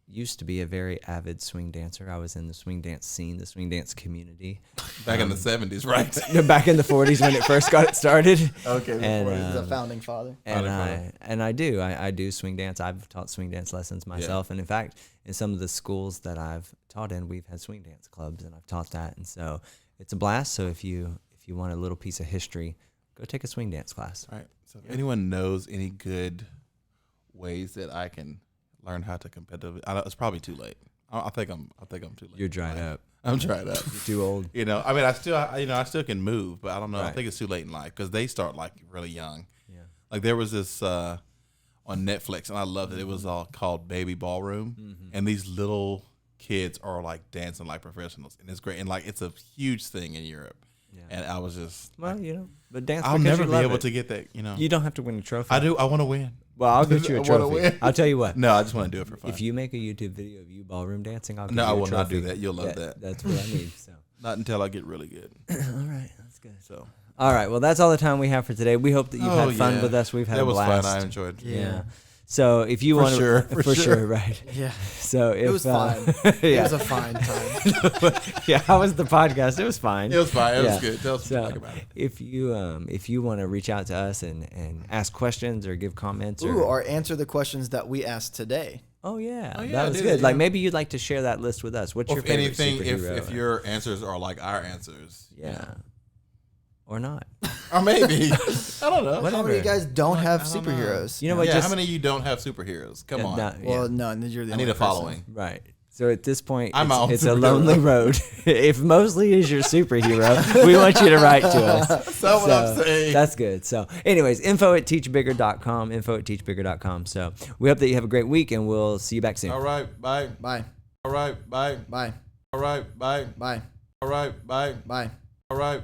used to be a very avid swing dancer. I was in the swing dance scene, the swing dance community. Back in the 70s, right? Back in the 40s when it first got started. Okay, And, before he's a um, founding father. And I do swing dance. I've taught swing dance lessons myself, and in fact, in some of the schools that I've taught in, we've had swing dance clubs, and I've taught that, and so it's a blast. So if you want a little piece of history, go take a swing dance class. All right. So if anyone knows any good ways that I can learn how to competitively, I know it's probably too late. I think I'm too late. You're dried up. I'm dried up. You're too old. You know, I mean, I still can move, but I don't know. I Right. think it's too late in life because they start like really young. Yeah. Like there was this on Netflix, and I loved it. It was all called Baby Ballroom, and these little kids are like dancing like professionals, and it's great. And like it's a huge thing in Europe. Yeah. And I was just, Well, but dance. I'll because never you be love able it. to get that. You know, You don't have to win a trophy. I do. I want to win. Well, I'll get you I a wanna trophy. win. I'll tell you what. No, I just want to do it for fun. If you make a YouTube video of you ballroom dancing, I'll give No, you I a will not trophy. do that. You'll love that. That's what I need. So, Not until I get really good. all right, that's good. So All right, well, that's all the time we have for today. We hope that you've had fun with us. We've had that a was blast. fun. I enjoyed. Yeah. So if you For want sure, to, for sure. right? Yeah, So if, it was fine. It yeah, was a fine time. yeah. How was the podcast? It was fine. It was fine. It Yeah. was good. Tell us what you So like about it. if you want to reach out to us and ask questions or give comments Ooh, or answer the questions that we asked today. oh yeah, Oh, yeah, that I was did, good. yeah. Like maybe you'd like to share that list with us. What's Or your if favorite anything, superhero? if your answers are like our answers, yeah, or not. or maybe I don't know. How many of Whatever. you guys don't have I don't know. superheroes? You know what? Yeah, Just how many of you don't have superheroes? Come on. not- Well, yeah. no, you're the I only need a person. following. Right. So at this point, I'm my own it's a superhero. lonely road. If Mosley is your superhero, we want you to write to us. That's what I'm saying. That's good. So anyways, info@teachbigger.com, info@teachbigger.com. So we hope that you have a great week, and we'll see you back soon. All right. Bye. Bye. All right. Bye. Bye. All right. Bye. Bye. All right. Bye. Bye. All right.